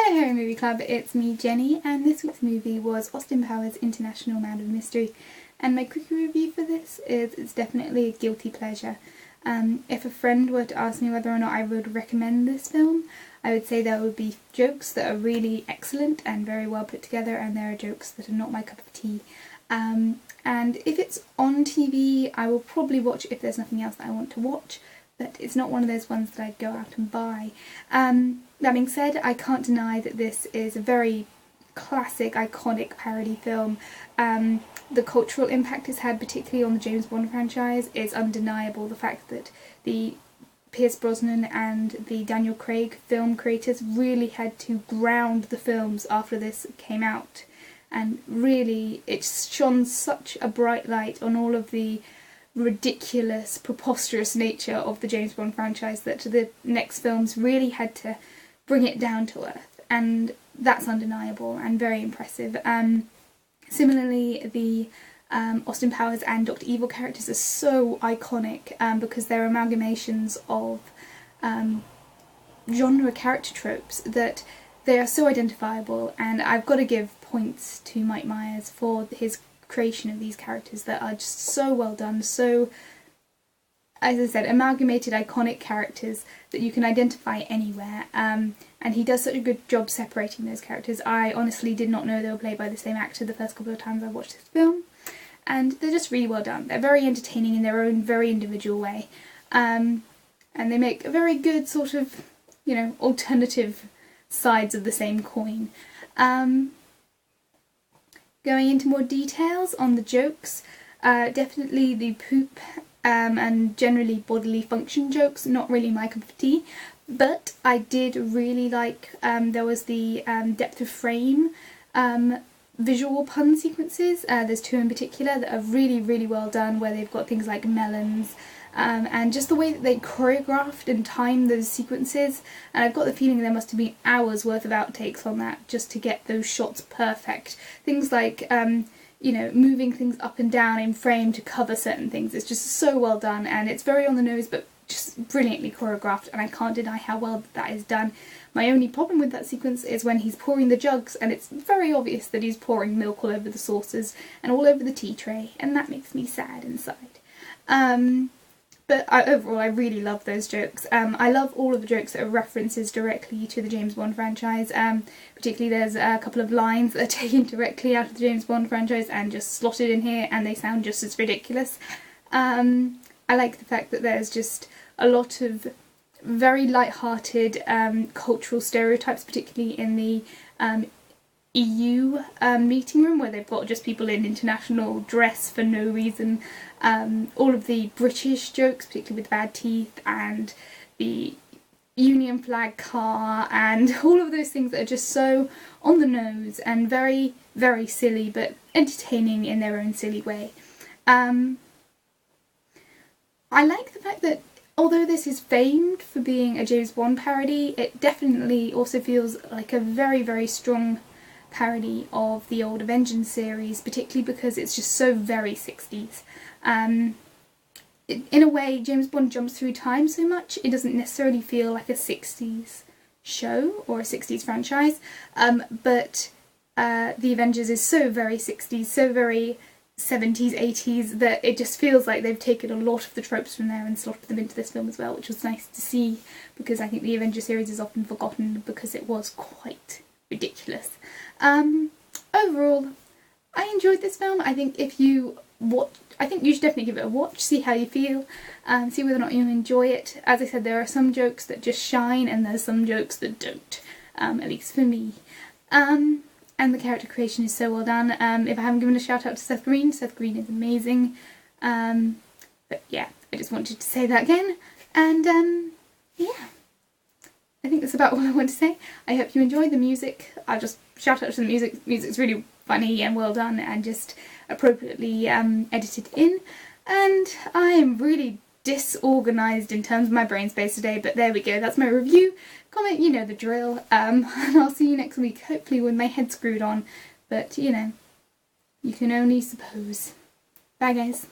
Hello Harry Movie Club, it's me Jenny, and this week's movie was Austin Powers' International Man of Mystery, and my quick review for this is it's definitely a guilty pleasure. If a friend were to ask me whether or not I would recommend this film, I would say there would be jokes that are really excellent and very well put together, and there are jokes that are not my cup of tea. And if it's on TV, I will probably watch it if there's nothing else that I want to watch, but it's not one of those ones that I'd go out and buy. That being said, I can't deny that this is a very classic, iconic parody film. The cultural impact it's had, particularly on the James Bond franchise, is undeniable. The fact that the Pierce Brosnan and the Daniel Craig film creators really had to ground the films after this came out, and really it shone such a bright light on all of the ridiculous, preposterous nature of the James Bond franchise that the next films really had to bring it down to earth, and that's undeniable and very impressive. Similarly, the Austin Powers and Dr. Evil characters are so iconic because they're amalgamations of genre character tropes that they are so identifiable, and I've got to give points to Mike Myers for his creation of these characters that are just so well done, so, as I said, amalgamated iconic characters that you can identify anywhere, and he does such a good job separating those characters. I honestly did not know they were played by the same actor the first couple of times I watched this film, and they're just really well done. They're very entertaining in their own very individual way, and they make a very good sort of, you know, alternative sides of the same coin. Going into more details on the jokes, definitely the poop and generally bodily function jokes, not really my cup of tea, but I did really like, there was the depth of frame visual pun sequences. There's two in particular that are really, really well done, where they've got things like melons, and just the way that they choreographed and timed those sequences, and I've got the feeling there must have been hours worth of outtakes on that just to get those shots perfect. Things like, you know, moving things up and down in frame to cover certain things. It's just so well done, and it's very on the nose but just brilliantly choreographed, and I can't deny how well that is done. My only problem with that sequence is when he's pouring the jugs, and it's very obvious that he's pouring milk all over the saucers and all over the tea tray, and that makes me sad inside. But overall, I really love those jokes. I love all of the jokes that are references directly to the James Bond franchise. Particularly there's a couple of lines that are taken directly out of the James Bond franchise and just slotted in here, and they sound just as ridiculous. I like the fact that there's just a lot of very light-hearted cultural stereotypes, particularly in the EU meeting room, where they've got just people in international dress for no reason. All of the British jokes, particularly with bad teeth and the Union flag car, and all of those things that are just so on the nose and very, very silly but entertaining in their own silly way. I like the fact that although this is famed for being a James Bond parody, it definitely also feels like a very, very strong parody of the old Avengers series, particularly because it's just so very 60s. In a way, James Bond jumps through time so much, it doesn't necessarily feel like a 60s show or a 60s franchise, but the Avengers is so very 60s, so very 70s, 80s, that it just feels like they've taken a lot of the tropes from there and slotted them into this film as well, which was nice to see, because I think the Avengers series is often forgotten because it was quite ridiculous. Overall, I enjoyed this film. I think if you watch, I think you should definitely give it a watch, see how you feel, see whether or not you enjoy it. As I said, there are some jokes that just shine and there's some jokes that don't, at least for me. And the character creation is so well done. If I haven't given a shout out to Seth Green is amazing. But yeah, I just wanted to say that again, and yeah. I think that's about all I want to say. I hope you enjoyed the music. I'll just shout out to the music. Music's really funny and well done and just appropriately edited in. And I am really disorganised in terms of my brain space today, but there we go. That's my review. Comment, you know the drill. And I'll see you next week, hopefully with my head screwed on. But, you know, you can only suppose. Bye, guys.